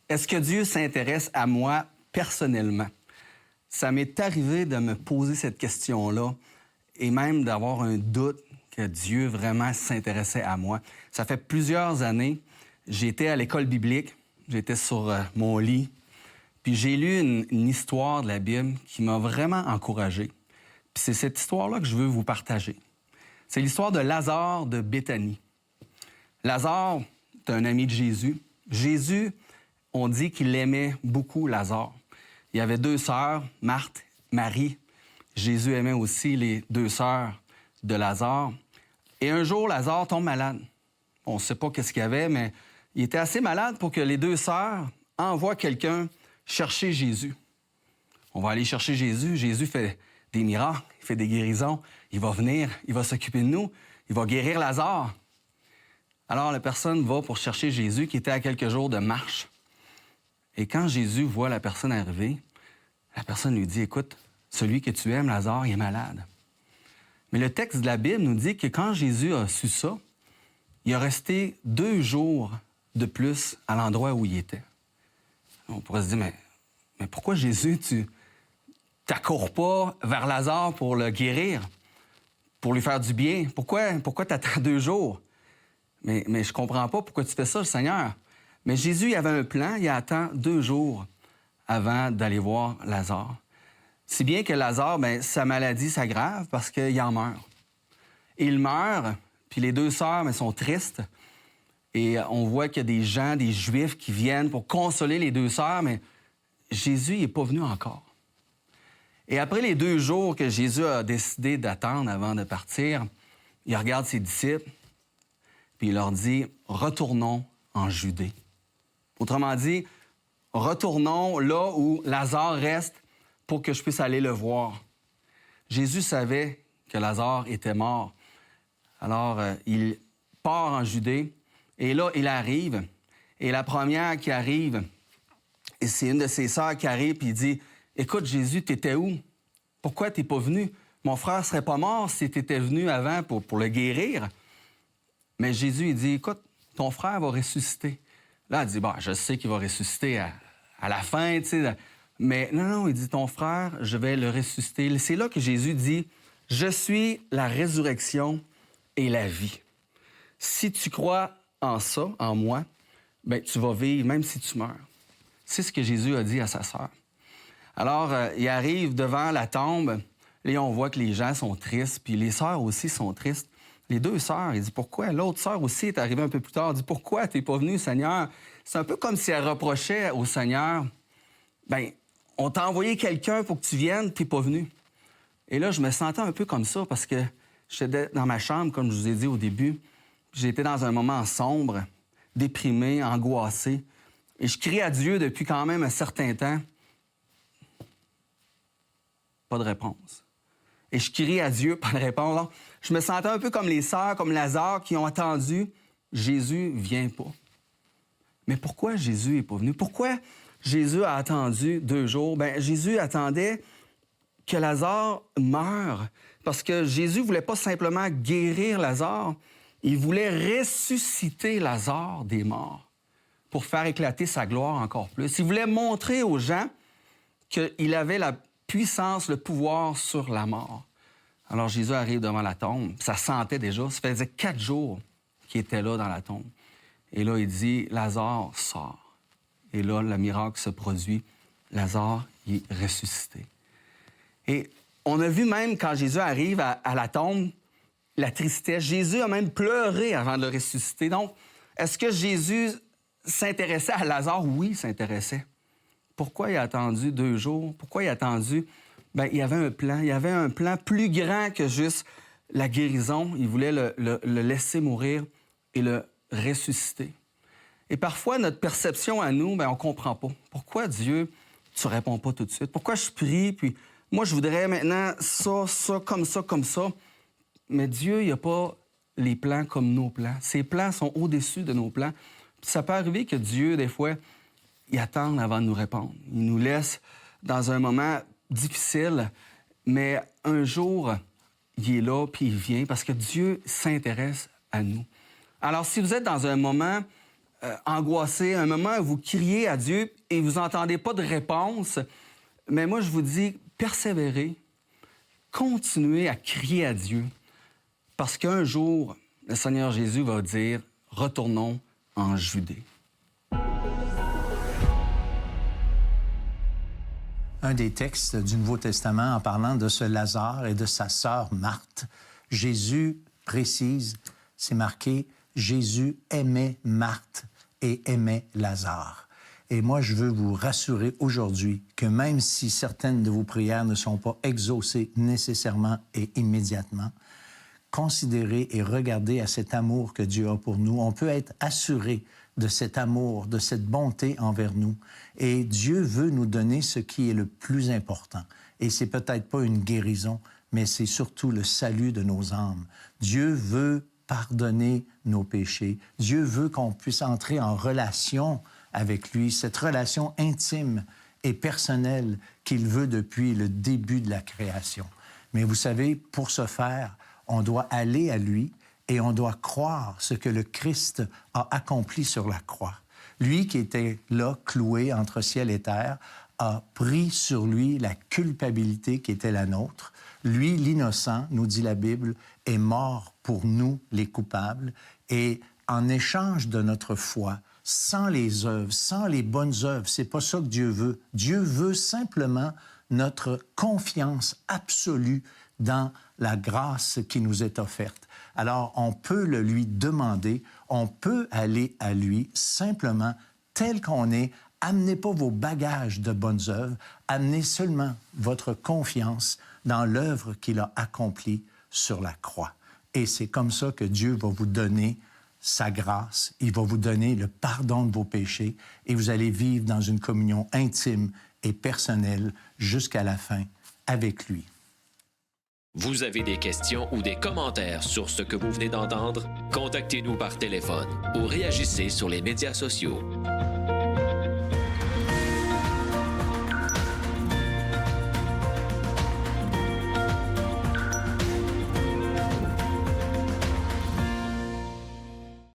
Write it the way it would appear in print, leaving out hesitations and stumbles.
Est-ce que Dieu s'intéresse à moi personnellement? Ça m'est arrivé de me poser cette question-là et même d'avoir un doute que Dieu vraiment s'intéressait à moi. Ça fait plusieurs années, j'étais à l'école biblique, j'étais sur mon lit, puis j'ai lu une histoire de la Bible qui m'a vraiment encouragé. Puis c'est cette histoire-là que je veux vous partager. C'est l'histoire de Lazare de Béthanie. Lazare est un ami de Jésus. Jésus, on dit qu'il aimait beaucoup Lazare. Il y avait 2 sœurs, Marthe, Marie. Jésus aimait aussi les 2 sœurs de Lazare. Et un jour, Lazare tombe malade. On ne sait pas qu'est-ce qu'il y avait, mais il était assez malade pour que les 2 sœurs envoient quelqu'un chercher Jésus. On va aller chercher Jésus. Jésus fait des miracles, il fait des guérisons. Il va venir, il va s'occuper de nous. Il va guérir Lazare. Alors, la personne va pour chercher Jésus qui était à quelques jours de marche. Et quand Jésus voit la personne arriver, la personne lui dit, « Écoute, celui que tu aimes, Lazare, il est malade. » Mais le texte de la Bible nous dit que quand Jésus a su ça, il a resté 2 jours de plus à l'endroit où il était. On pourrait se dire, mais pourquoi Jésus, tu t'accours pas vers Lazare pour le guérir, pour lui faire du bien? Pourquoi tu attends 2 jours? Mais je comprends pas pourquoi tu fais ça, le Seigneur. Mais Jésus, il avait un plan, il attend 2 jours avant d'aller voir Lazare. Si bien que Lazare, sa maladie s'aggrave parce qu'il en meurt. Et il meurt, puis les 2 sœurs sont tristes. Et on voit qu'il y a des gens, des Juifs qui viennent pour consoler les 2 sœurs, mais Jésus n'est pas venu encore. Et après les 2 jours que Jésus a décidé d'attendre avant de partir, il regarde ses disciples, puis il leur dit « Retournons en Judée ». Autrement dit, retournons là où Lazare reste pour que je puisse aller le voir. Jésus savait que Lazare était mort. Alors, il part en Judée et là, il arrive. Et la première qui arrive, et c'est une de ses sœurs qui arrive et il dit « Écoute, Jésus, t'étais où? Pourquoi t'es pas venu? Mon frère serait pas mort si t'étais venu avant pour le guérir. » Mais Jésus, il dit « Écoute, ton frère va ressusciter. » Là, elle dit, je sais qu'il va ressusciter à la fin, tu sais. Mais non, il dit, ton frère, je vais le ressusciter. C'est là que Jésus dit, je suis la résurrection et la vie. Si tu crois en ça, en moi, tu vas vivre même si tu meurs. C'est ce que Jésus a dit à sa sœur. Alors, il arrive devant la tombe, et on voit que les gens sont tristes, puis les sœurs aussi sont tristes. Les 2 sœurs, il dit, pourquoi? L'autre sœur aussi est arrivée un peu plus tard, elle dit, pourquoi t'es pas venu, Seigneur? C'est un peu comme si elle reprochait au Seigneur, on t'a envoyé quelqu'un pour que tu viennes, t'es pas venu. Et là, je me sentais un peu comme ça parce que j'étais dans ma chambre, comme je vous ai dit au début. J'étais dans un moment sombre, déprimé, angoissé. Et je crie à Dieu depuis quand même un certain temps. Pas de réponse. Et je crie à Dieu, pas de réponse. Alors, je me sentais un peu comme les sœurs, comme Lazare, qui ont attendu. Jésus ne vient pas. Mais pourquoi Jésus n'est pas venu? Pourquoi Jésus a attendu 2 jours? Jésus attendait que Lazare meure. Parce que Jésus ne voulait pas simplement guérir Lazare, il voulait ressusciter Lazare des morts pour faire éclater sa gloire encore plus. Il voulait montrer aux gens qu'il avait la puissance, le pouvoir sur la mort. Alors Jésus arrive devant la tombe. Ça sentait déjà. Ça faisait 4 jours qu'il était là dans la tombe. Et là, il dit, Lazare sort. Et là, le miracle se produit. Lazare il est ressuscité. Et on a vu même quand Jésus arrive à la tombe, la tristesse. Jésus a même pleuré avant de le ressusciter. Donc, est-ce que Jésus s'intéressait à Lazare? Oui, il s'intéressait. Pourquoi il a attendu 2 jours? Pourquoi il a attendu? Il y avait un plan. Il y avait un plan plus grand que juste la guérison. Il voulait le laisser mourir et le ressusciter. Et parfois, notre perception à nous, on ne comprend pas. Pourquoi Dieu, tu ne réponds pas tout de suite? Pourquoi je prie, puis moi, je voudrais maintenant ça, comme ça, comme ça. Mais Dieu, il n'a pas les plans comme nos plans. Ses plans sont au-dessus de nos plans. Puis ça peut arriver que Dieu, des fois, il attend avant de nous répondre. Il nous laisse dans un moment difficile, mais un jour, il est là, puis il vient, parce que Dieu s'intéresse à nous. Alors, si vous êtes dans un moment angoissé, un moment où vous criez à Dieu et vous n'entendez pas de réponse, mais moi, je vous dis, persévérez, continuez à crier à Dieu, parce qu'un jour, le Seigneur Jésus va dire, retournons en Judée. Un des textes du Nouveau Testament en parlant de ce Lazare et de sa sœur Marthe, Jésus précise, c'est marqué, Jésus aimait Marthe et aimait Lazare. Et moi, je veux vous rassurer aujourd'hui que même si certaines de vos prières ne sont pas exaucées nécessairement et immédiatement, considérez et regardez à cet amour que Dieu a pour nous. On peut être assuré de cet amour, de cette bonté envers nous. Et Dieu veut nous donner ce qui est le plus important. Et c'est peut-être pas une guérison, mais c'est surtout le salut de nos âmes. Dieu veut pardonner nos péchés. Dieu veut qu'on puisse entrer en relation avec lui, cette relation intime et personnelle qu'il veut depuis le début de la création. Mais vous savez, pour ce faire, on doit aller à lui et on doit croire ce que le Christ a accompli sur la croix. Lui qui était là, cloué entre ciel et terre, a pris sur lui la culpabilité qui était la nôtre. Lui, l'innocent, nous dit la Bible, est mort pour nous, les coupables, et en échange de notre foi, sans les œuvres, sans les bonnes œuvres, c'est pas ça que Dieu veut. Dieu veut simplement notre confiance absolue dans la grâce qui nous est offerte. Alors, on peut le lui demander, on peut aller à lui simplement tel qu'on est. Amenez pas vos bagages de bonnes œuvres, amenez seulement votre confiance dans l'œuvre qu'il a accomplie sur la croix. Et c'est comme ça que Dieu va vous donner sa grâce, il va vous donner le pardon de vos péchés et vous allez vivre dans une communion intime et personnelle jusqu'à la fin avec lui. Vous avez des questions ou des commentaires sur ce que vous venez d'entendre? Contactez-nous par téléphone ou réagissez sur les médias sociaux.